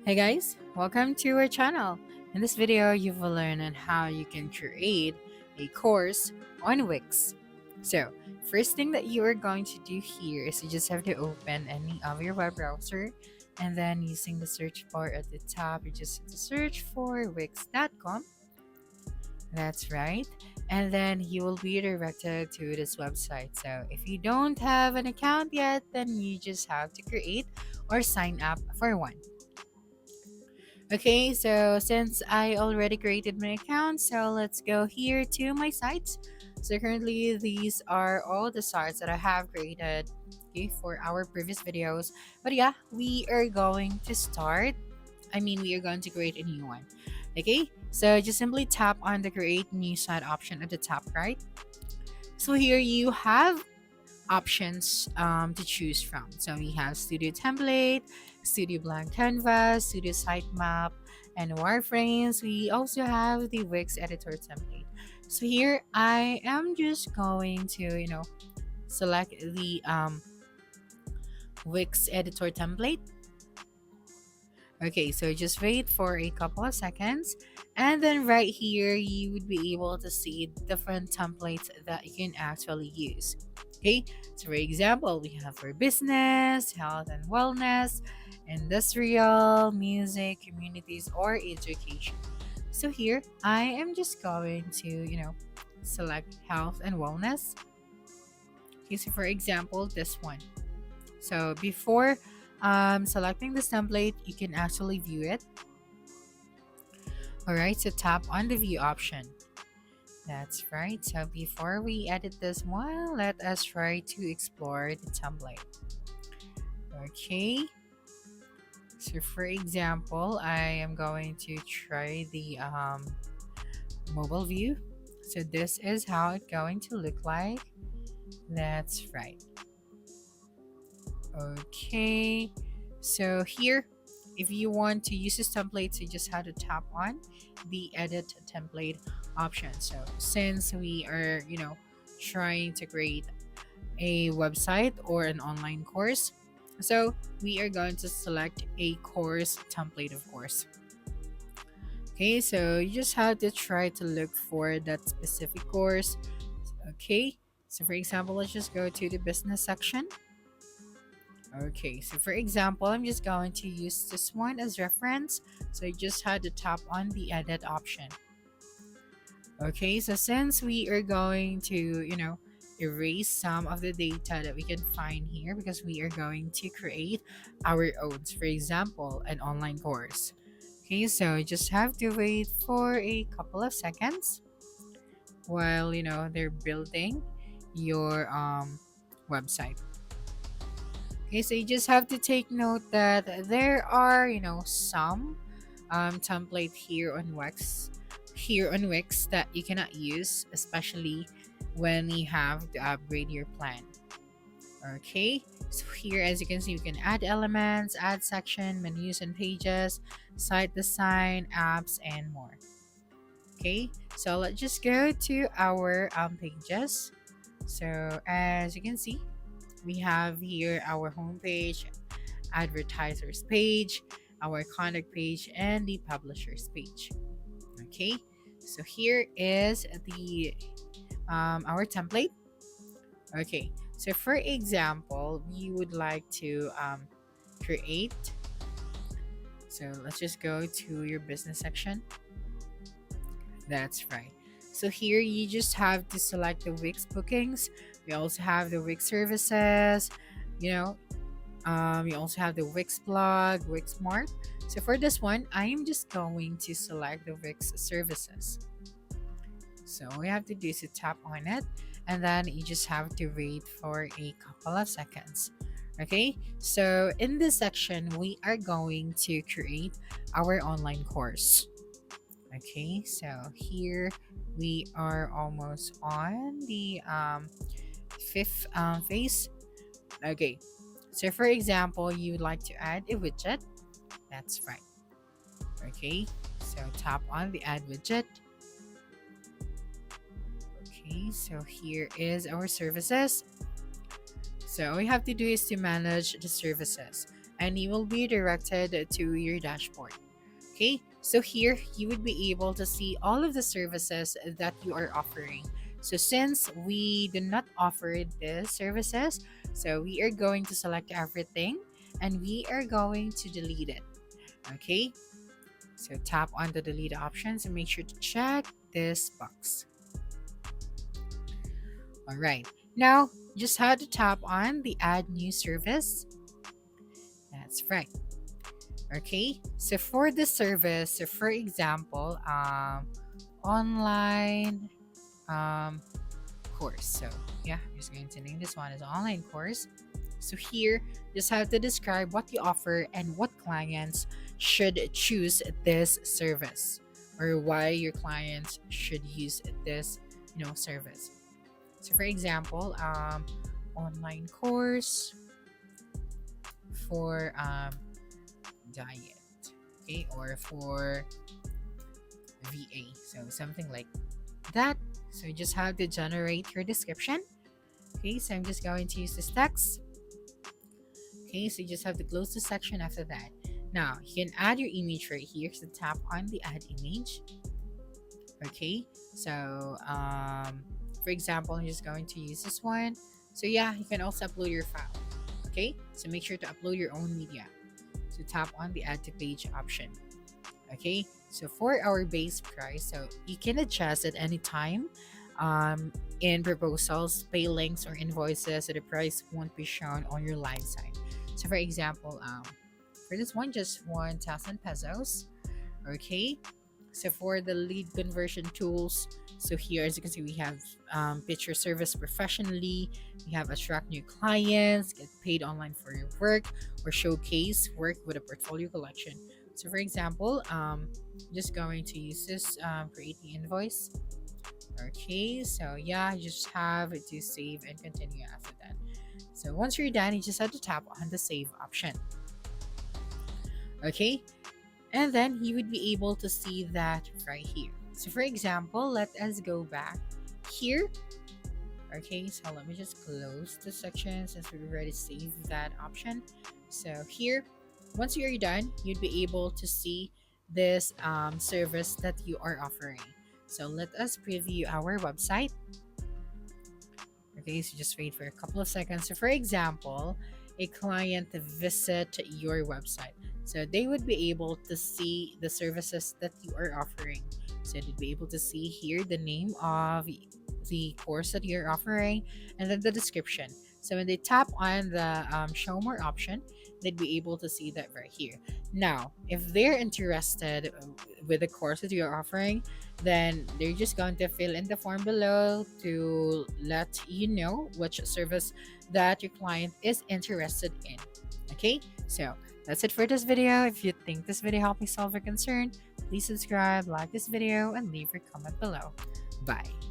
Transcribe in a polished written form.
Hey guys, welcome to our channel. In this video, you will learn on how you can create a course on Wix. So, first thing that you are going to do here is you just have to open any of your web browser and then using the search bar at the top, you just have to search for wix.com. That's right. And then you will be directed to this website. So, if you don't have an account yet, then you just have to create or sign up for one. Okay, so since I already created my account, so let's go here to my sites. So currently, these are all the sites that I have created, okay, for our previous videos. But yeah, we are going to start. We are going to create a new one. Okay, so just simply tap on the create new site option at the top right. So here you have options to choose from. So we have Studio Template, Studio Blank Canvas, Studio Sitemap, and Wireframes. We also have the Wix Editor template. So here I am just going to, select the Wix Editor template. Okay, so just wait for a couple of seconds. And then right here, you would be able to see different templates that you can actually use. Okay, so for example, we have for business, health and wellness, industrial, music, communities, or education. So here, I am just going to, select health and wellness. Okay, so for example, this one. So before selecting this template, you can actually view it. All right, so tap on the view option. That's right. So before we edit this one, let us try to explore the template. Okay. So for example, I am going to try the mobile view. So this is how it's going to look like. That's right. Okay. So here, if you want to use this template, you just have to tap on the edit template option. So since we are, trying to create a website or an online course, so we are going to select a course template, of course. Okay, so you just have to try to look for that specific course. Okay, so for example, let's just go to the business section. Okay, so for example, I'm just going to use this one as reference. So you just had to tap on the edit option. Okay, so since we are going to, erase some of the data that we can find here because we are going to create our own, for example, an online course. Okay, so you just have to wait for a couple of seconds while, they're building your website. Okay, so you just have to take note that there are, some template here on Wix that you cannot use, especially when you have to upgrade your plan. Okay, so here as you can see, you can add elements, add section, menus and pages, site design, apps, and more. Okay, so let's just go to our pages. So as you can see, we have here our homepage, advertisers page, our contact page, and the publishers page. Okay, so here is the our template. Okay, so for example, we would like to create. So let's just go to your business section. That's right. So here you just have to select the Wix bookings. We also have the Wix services. You know, you also have the Wix blog, Wix Mart. So for this one, I am just going to select the Wix services. So all you have to do is to tap on it, and then you just have to wait for a couple of seconds. Okay, so in this section, we are going to create our online course. Okay, so here we are almost on the fifth phase. Okay, so for example, you would like to add a widget. That's right. Okay, so tap on the add widget. Okay, so here is our services. So all you have to do is to manage the services. and you will be directed to your dashboard. Okay, so here you would be able to see all of the services that you are offering. So since we do not offer these services, so we are going to select everything and we are going to delete it. Okay, so tap on the delete options and make sure to check this box. All right, now just have to tap on the add new service. That's right. Okay, so for the service, so for example, online um, course. So yeah, I'm just going to name this one as online course. So here, just have to describe what you offer and what clients should choose this service, or why your clients should use this, service. So for example, online course for diet, okay, or for VA. So something like that. So you just have to generate your description. Okay, so I'm just going to use this text. Okay, so you just have to close the section after that. Now you can add your image right here. So tap on the add image. Okay, so for example, I'm just going to use this one. So yeah, you can also upload your file. Okay, so make sure to upload your own media. So tap on the add to page option. Okay, so for our base price, so you can adjust at any time in proposals, pay links, or invoices, so the price won't be shown on your line side. So for example, for this one, just 1,000 pesos. Okay, so for the lead conversion tools, so here as you can see, we have pitch your service professionally, we have attract new clients, get paid online for your work, or showcase work with a portfolio collection. So for example, just going to use this, create the invoice. Okay, so yeah, you just have to save and continue after that. So once you're done, you just have to tap on the save option. Okay, and then you would be able to see that right here. So for example, let us go back here. Okay, so let me just close the section since we already saved that option. So here, once you're done, you'd be able to see this service that you are offering. So let us preview our website. Okay, so just wait for a couple of seconds. So for example, a client visit your website. So they would be able to see the services that you are offering. So they'd be able to see here the name of the course that you're offering and then the description. So when they tap on the show more option, they'd be able to see that right here. Now, if they're interested with the course that you're offering, then they're just going to fill in the form below to let you know which service that your client is interested in. Okay, so that's it for this video. If you think this video helped me solve your concern, please subscribe, like this video, and leave your comment below. Bye.